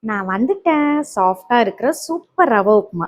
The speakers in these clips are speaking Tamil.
நான் வந்துட்டேன். சாஃப்டா இருக்கிற சூப்பர் ரவா உப்புமா.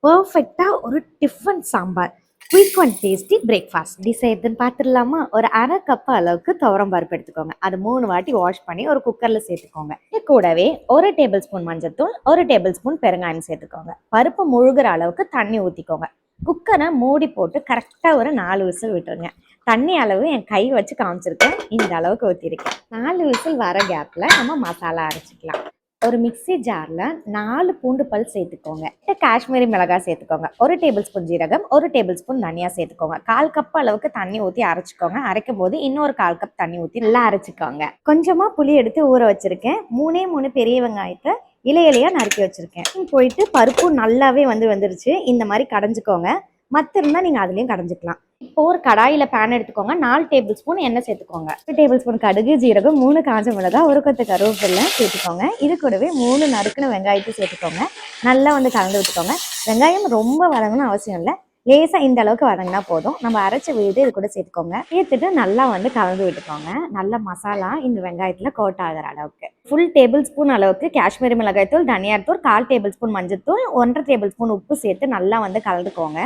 பெர்ஃபெக்ட்டா ஒரு tiffin sambar. Quick and tasty breakfast. எப்படி செய்யறதுன்னு பார்த்துடலாமா? ஒரு 1/2 கப் அளவுக்கு துவரம் பருப்பு எடுத்துக்கோங்க. அது 3 வாட்டி வாஷ் பண்ணி ஒரு குக்கர்ல சேர்த்துக்கோங்க. இது கூடவே 1 டேபிள் ஸ்பூன் மஞ்சள்தூள், 1 டேபிள் ஸ்பூன் பெருங்காயம் சேர்த்துக்கோங்க. பருப்பு முழுகிற அளவுக்கு தண்ணி ஊற்றிக்கோங்க. குக்கரை மூடி போட்டு கரெக்டாக ஒரு 4 விசில் விட்டுருங்க. தண்ணி அளவு என் கை வச்சு காமிச்சிருக்கேன். இந்த அளவுக்கு ஊற்றிருக்கேன். 4 விசில் வர கேப்பில் நம்ம மசாலா அரைச்சிக்கலாம். ஒரு மிக்ஸி ஜாரில் 4 பூண்டு பல் சேர்த்துக்கோங்க. காஷ்மீரி மிளகாய் சேர்த்துக்கோங்க. 1 டேபிள் ஸ்பூன் ஜீரகம், 1 டேபிள் ஸ்பூன் தனியா சேர்த்துக்கோங்க. 1/4 கப் அளவுக்கு தண்ணி ஊற்றி அரைச்சிக்கோங்க. அரைக்கும் போது இன்னொரு 1/4 கப் தண்ணி ஊற்றி நல்லா அரைச்சிக்கோங்க. கொஞ்சமா புளி எடுத்து ஊற வச்சிருக்கேன். 3 பெரிய வெங்காயத்தை இலையிலையா நறுக்கி வச்சிருக்கேன். போயிட்டு பருப்பு நல்லாவே வந்துருச்சு. இந்த மாதிரி கடைஞ்சிக்கோங்க. மற்ற இருந்தால் நீங்கள் அதுலேயும் கடைஞ்சிக்கலாம். இப்போ ஒரு கடாயில் பேன் எடுத்துக்கோங்க. 4 டேபிள் ஸ்பூன் எண்ணெய் சேர்த்துக்கோங்க. 1 டேபிள் ஸ்பூன் கடுகு, ஜீரகம், 3 காஞ்ச மிளகாய், 1 கொத்து கருவேப்பிலை சேர்த்துக்கோங்க. இது கூடவே 3 நறுக்குன வெங்காயத்தை சேர்த்துக்கோங்க. நல்லா கலந்து விட்டுக்கோங்க. வெங்காயம் ரொம்ப வதங்கணும்னு அவசியம் இல்லை. லேசாக இந்த அளவுக்கு வதங்கினா போதும். நம்ம அரைச்ச விழுது இது கூட சேர்த்துக்கோங்க. சேர்த்துட்டு நல்லா கலந்து விட்டுக்கோங்க. நல்ல மசாலா இந்த வெங்காயத்தில் கோட் ஆகிற அளவுக்கு. ஃபுல் டேபிள் ஸ்பூன் அளவுக்கு காஷ்மீரி மிளகாய் தூள், தனியார் தூள், 1/4 டேபிள் ஸ்பூன் மஞ்சள் தூள், 1/2 டேபிள் ஸ்பூன் உப்பு சேர்த்து நல்லா கலந்துக்கோங்க.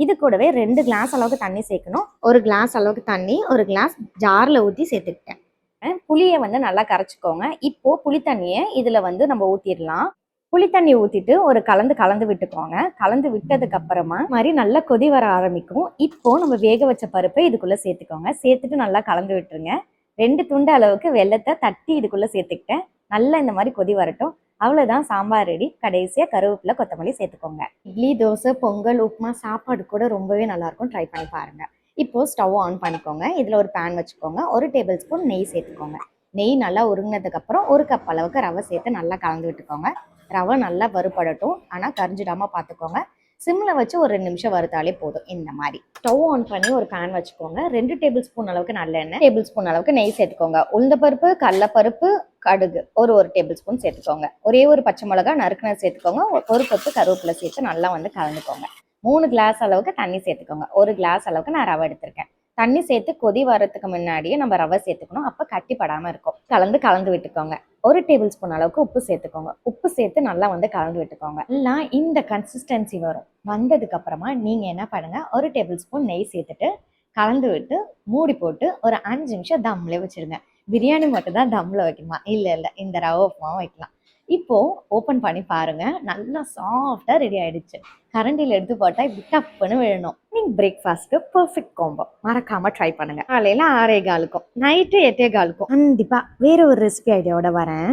இது கூடவே 2 கிளாஸ் அளவுக்கு தண்ணி சேர்க்கணும். 1 கிளாஸ் அளவுக்கு தண்ணி 1 கிளாஸ் ஜாரில் ஊற்றி சேர்த்துக்கிட்டேன். புளியை நல்லா கரைச்சிக்கோங்க. இப்போ புளி தண்ணியை இதில் நம்ம ஊற்றிடலாம். புளி தண்ணி ஊற்றிட்டு ஒரு கலந்து விட்டுக்கோங்க. கலந்து விட்டதுக்கு அப்புறமா மாதிரி நல்லா கொதி வர ஆரம்பிக்கும். இப்போ நம்ம வேக வச்ச பருப்பை இதுக்குள்ளே சேர்த்துக்கோங்க. சேர்த்துட்டு நல்லா கலந்து விட்டுருங்க. 2 துண்டு அளவுக்கு வெல்லத்தை தட்டி இதுக்குள்ளே சேர்த்துக்கிட்டேன். நல்லா இந்த மாதிரி கொதி வரட்டும். அவ்வளோதான், சாம்பார் ரெடி. கடைசியாக கருவேப்பிலை, கொத்தமல்லி சேர்த்துக்கோங்க. இட்லி, தோசை, பொங்கல், உப்புமா, சாப்பாடு கூட ரொம்பவே நல்லாயிருக்கும். ட்ரை பண்ணி பாருங்கள். இப்போது ஸ்டவ் ஆன் பண்ணிக்கோங்க. இதில் ஒரு பேன் வச்சுக்கோங்க. 1 டேபிள் ஸ்பூன் நெய் சேர்த்துக்கோங்க. நெய் நல்லா உருங்கினதுக்கப்புறம் 1 கப் அளவுக்கு ரவை சேர்த்து நல்லா கலந்து விட்டுக்கோங்க. ரவை நல்லா வறுபடட்டும். ஆனால் கரிஞ்சிடாமல் பார்த்துக்கோங்க. சிம்மில் வச்சு ஒரு 2 நிமிஷம் வறுத்தாலே போதும். இந்த மாதிரி ஸ்டவ் ஆன் பண்ணி ஒரு பேன் வச்சுக்கோங்க. 2 டேபிள் ஸ்பூன் அளவுக்கு நல்லெண்ணெய், டேபிள் ஸ்பூன் அளவுக்கு நெய் சேர்த்துக்கோங்க. உளுந்தப்பருப்பு, கடலைப்பருப்பு, கடுகு ஒரு டேபிள் ஸ்பூன் சேர்த்துக்கோங்க. ஒரே ஒரு பச்சை மிளகாய் நறுக்குனது சேர்த்துக்கோங்க. 1 கொத்து கருவேப்பிலை சேர்த்து நல்லா கலந்துக்கோங்க. 3 கிளாஸ் அளவுக்கு தண்ணி சேர்த்துக்கோங்க. 1 கிளாஸ் அளவுக்கு நான் ரவை எடுத்திருக்கேன். தண்ணி சேர்த்து கொதி வரதுக்கு முன்னாடியே நம்ம ரவை சேர்த்துக்கணும். அப்போ கட்டிப்படாமல் இருக்கும். கலந்து விட்டுக்கோங்க. 1 டேபிள் ஸ்பூன் அளவுக்கு உப்பு சேர்த்துக்கோங்க. உப்பு சேர்த்து நல்லா கலந்து விட்டுக்கோங்க. எல்லாம் இந்த கன்சிஸ்டன்சி வந்ததுக்கு அப்புறமா நீங்கள் என்ன பண்ணுங்க, 1 டேபிள் ஸ்பூன் நெய் சேர்த்துட்டு கலந்து விட்டு மூடி போட்டு ஒரு 5 நிமிஷம் தம்ல வச்சிருங்க. பிரியாணி மட்டும் தான் தம்ல வைக்கணுமா? இல்லை, இந்த ரவை உப்புமாவும் வைக்கலாம். இப்போ ஓப்பன் பண்ணி பாருங்க. நல்லா சாஃப்டா ரெடி ஆயிடுச்சு. கரண்டியில் எடுத்து போட்டா இப்படி டப்புன்னு விழணும். நீங்க பிரேக்ஃபாஸ்ட்க்கு பெர்ஃபெக்ட் காம்போ. மறக்காம ட்ரை பண்ணுங்க. காலையில 6:15க்கும், நைட்டு 8:15க்கும். கண்டிப்பா வேற ஒரு ரெசிபி ஐடியாவோட வரேன்.